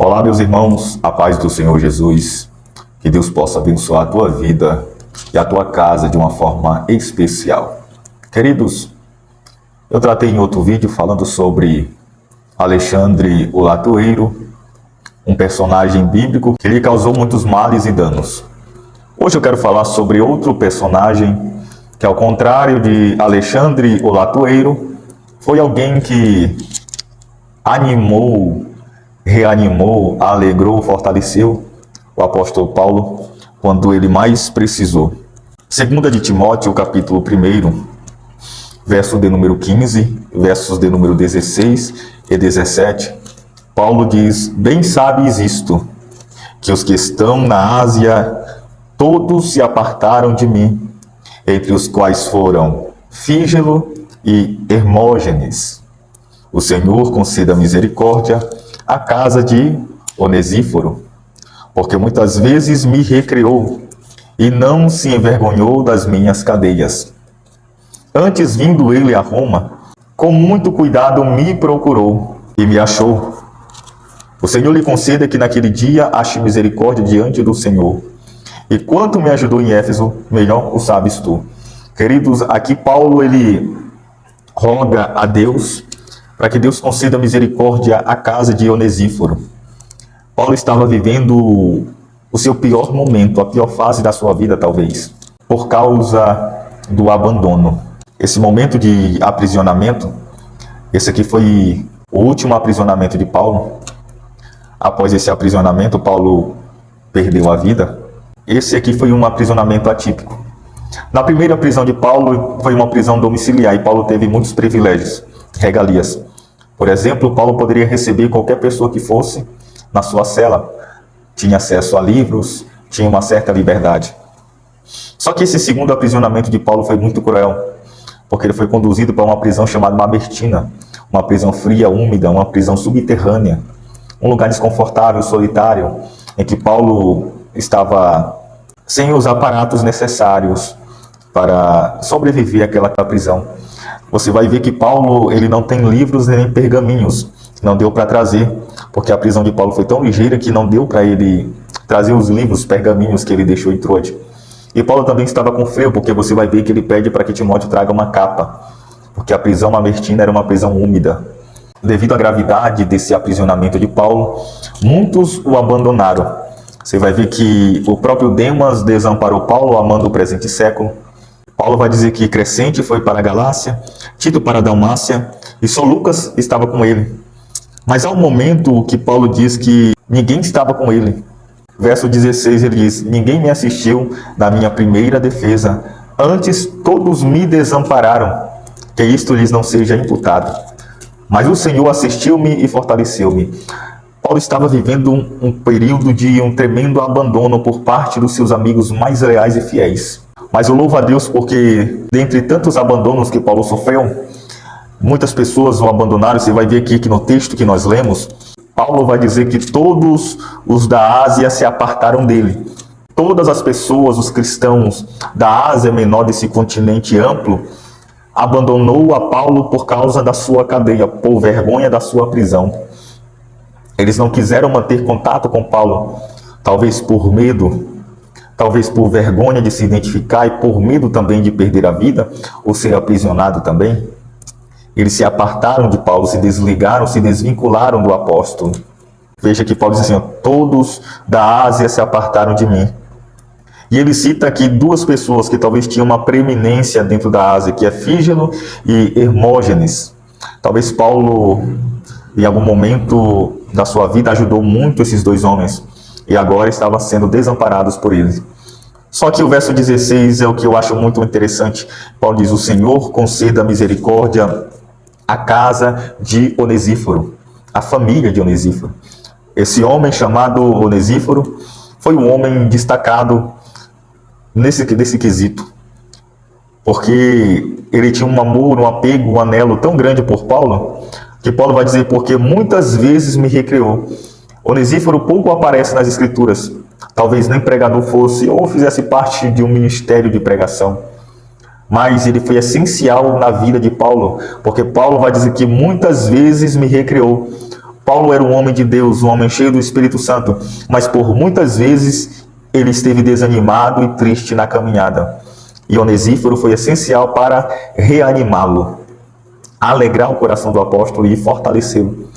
Olá, meus irmãos, a paz do Senhor Jesus, que Deus possa abençoar a tua vida e a tua casa de uma forma especial. Queridos, eu tratei em outro vídeo falando sobre Alexandre o Latoeiro, um personagem bíblico que lhe causou muitos males e danos. Hoje eu quero falar sobre outro personagem que, ao contrário de Alexandre o Latoeiro, foi alguém que animou, reanimou, alegrou, fortaleceu o apóstolo Paulo quando ele mais precisou. 2 de Timóteo, capítulo 1, verso de número 15, versos de número 16 e 17, Paulo diz: bem sabes isto, que os que estão na Ásia, todos se apartaram de mim, entre os quais foram Fígelo e Hermógenes. O Senhor conceda misericórdia à casa de Onesíforo, porque muitas vezes me recriou e não se envergonhou das minhas cadeias. Antes, vindo ele a Roma, com muito cuidado me procurou e me achou. O Senhor lhe conceda que naquele dia ache misericórdia diante do Senhor. E quanto me ajudou em Éfeso, melhor o sabes tu. Queridos, aqui Paulo ele roga a Deus para que Deus conceda misericórdia à casa de Onesíforo. Paulo estava vivendo o seu pior momento, a pior fase da sua vida, talvez, por causa do abandono. Esse momento de aprisionamento, esse aqui foi o último aprisionamento de Paulo. Após esse aprisionamento, Paulo perdeu a vida. Esse aqui foi um aprisionamento atípico. Na primeira prisão de Paulo, foi uma prisão domiciliar e Paulo teve muitos privilégios, regalias. Por exemplo, Paulo poderia receber qualquer pessoa que fosse na sua cela. Tinha acesso a livros, tinha uma certa liberdade. Só que esse segundo aprisionamento de Paulo foi muito cruel, porque ele foi conduzido para uma prisão chamada Mamertina, uma prisão fria, úmida, uma prisão subterrânea, um lugar desconfortável, solitário, em que Paulo estava sem os aparatos necessários para sobreviver àquela prisão. Você vai ver que Paulo ele não tem livros nem pergaminhos, não deu para trazer, porque a prisão de Paulo foi tão ligeira que não deu para ele trazer os livros, pergaminhos que ele deixou em Troade. E Paulo também estava com frio, porque você vai ver que ele pede para que Timóteo traga uma capa, porque a prisão mamertina era uma prisão úmida. Devido à gravidade desse aprisionamento de Paulo, muitos o abandonaram. Você vai ver que o próprio Demas desamparou Paulo, amando o presente século. Paulo vai dizer que Crescente foi para a Galácia, Tito para a Dalmácia, e só Lucas estava com ele. Mas há um momento que Paulo diz que ninguém estava com ele. Verso 16 ele diz: ninguém me assistiu na minha primeira defesa, antes todos me desampararam, que isto lhes não seja imputado. Mas o Senhor assistiu-me e fortaleceu-me. Paulo estava vivendo um período de um tremendo abandono por parte dos seus amigos mais leais e fiéis. Mas eu louvo a Deus porque, dentre tantos abandonos que Paulo sofreu, muitas pessoas o abandonaram. Você vai ver aqui que no texto que nós lemos, Paulo vai dizer que todos os da Ásia se apartaram dele. Todas as pessoas, os cristãos da Ásia Menor, desse continente amplo, abandonou a Paulo por causa da sua cadeia, por vergonha da sua prisão. Eles não quiseram manter contato com Paulo, talvez por medo, talvez por vergonha de se identificar e por medo também de perder a vida ou ser aprisionado também. Eles se apartaram de Paulo, se desligaram, se desvincularam do apóstolo. Veja que Paulo diz assim: todos da Ásia se apartaram de mim. E ele cita aqui duas pessoas que talvez tinham uma preeminência dentro da Ásia, que é Fígelo e Hermógenes. Talvez Paulo, em algum momento da sua vida, ajudou muito esses dois homens e agora estavam sendo desamparados por eles. Só que o verso 16 é o que eu acho muito interessante. Paulo diz: o Senhor conceda misericórdia à casa de Onesíforo, a família de Onesíforo. Esse homem chamado Onesíforo foi um homem destacado nesse quesito, porque ele tinha um amor, um apego, um anelo tão grande por Paulo, que Paulo vai dizer: porque muitas vezes me recriou. Onesíforo pouco aparece nas Escrituras, talvez nem pregador fosse ou fizesse parte de um ministério de pregação, mas ele foi essencial na vida de Paulo, porque Paulo vai dizer que muitas vezes me recriou, Paulo era um homem de Deus, um homem cheio do Espírito Santo, mas por muitas vezes ele esteve desanimado e triste na caminhada. E Onesíforo foi essencial para reanimá-lo, alegrar o coração do apóstolo e fortalecê-lo.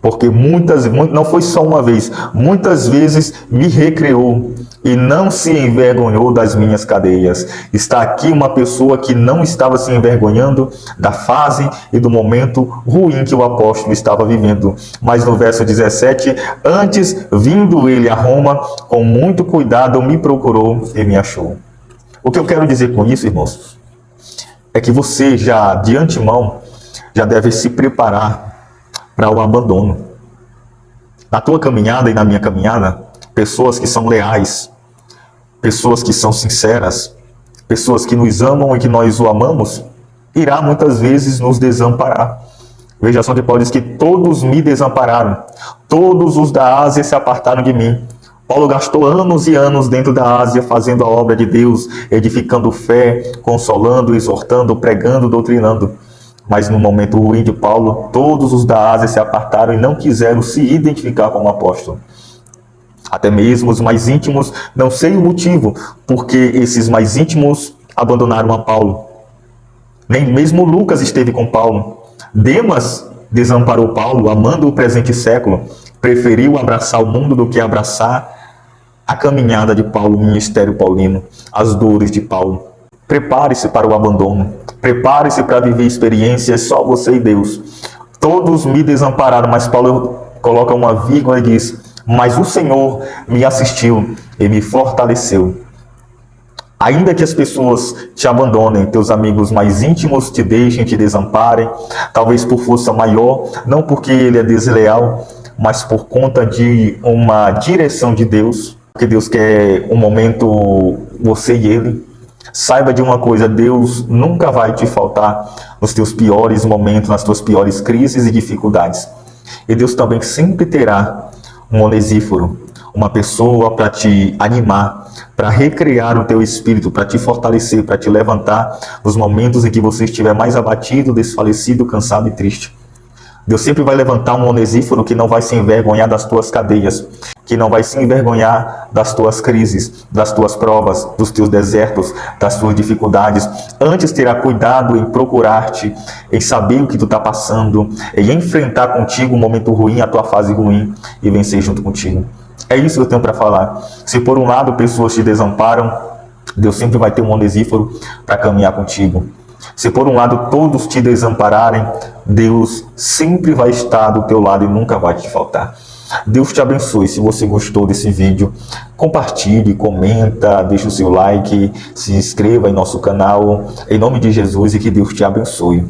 Porque não foi só uma vez, muitas vezes me recreou e não se envergonhou das minhas cadeias. Está aqui uma pessoa que não estava se envergonhando da fase e do momento ruim que o apóstolo estava vivendo. Mas no verso 17, antes, vindo ele a Roma, com muito cuidado me procurou e me achou. O que eu quero dizer com isso, irmãos, é que você já, de antemão, já deve se preparar para o abandono. Na tua caminhada e na minha caminhada, pessoas que são leais, pessoas que são sinceras, pessoas que nos amam e que nós o amamos, irá muitas vezes nos desamparar. Veja só que Paulo diz que todos me desampararam, todos os da Ásia se apartaram de mim. Paulo gastou anos e anos dentro da Ásia fazendo a obra de Deus, edificando fé, consolando, exortando, pregando, doutrinando. Mas no momento ruim de Paulo, todos os da Ásia se apartaram e não quiseram se identificar como apóstolo. Até mesmo os mais íntimos, não sei o motivo, porque esses mais íntimos abandonaram a Paulo. Nem mesmo Lucas esteve com Paulo. Demas desamparou Paulo, amando o presente século. Preferiu abraçar o mundo do que abraçar a caminhada de Paulo, o ministério paulino, as dores de Paulo. Prepare-se para o abandono. Prepare-se para viver experiências só você e Deus. Todos me desampararam, mas Paulo coloca uma vírgula e diz: mas o Senhor me assistiu e me fortaleceu. Ainda que as pessoas te abandonem, teus amigos mais íntimos te deixem, te desamparem, talvez por força maior, não porque ele é desleal, mas por conta de uma direção de Deus, porque Deus quer um momento você e ele. Saiba de uma coisa, Deus nunca vai te faltar nos teus piores momentos, nas tuas piores crises e dificuldades. E Deus também sempre terá um Onesíforo, uma pessoa para te animar, para recriar o teu espírito, para te fortalecer, para te levantar nos momentos em que você estiver mais abatido, desfalecido, cansado e triste. Deus sempre vai levantar um Onesíforo que não vai se envergonhar das tuas cadeias, que não vai se envergonhar das tuas crises, das tuas provas, dos teus desertos, das tuas dificuldades. Antes terá cuidado em procurar-te, em saber o que tu está passando, em enfrentar contigo o momento ruim, a tua fase ruim e vencer junto contigo. É isso que eu tenho para falar. Se por um lado pessoas te desamparam, Deus sempre vai ter um Onesíforo para caminhar contigo. Se por um lado todos te desampararem, Deus sempre vai estar do teu lado e nunca vai te faltar. Deus te abençoe. Se você gostou desse vídeo, compartilhe, comenta, deixa o seu like, se inscreva em nosso canal. Em nome de Jesus, e que Deus te abençoe.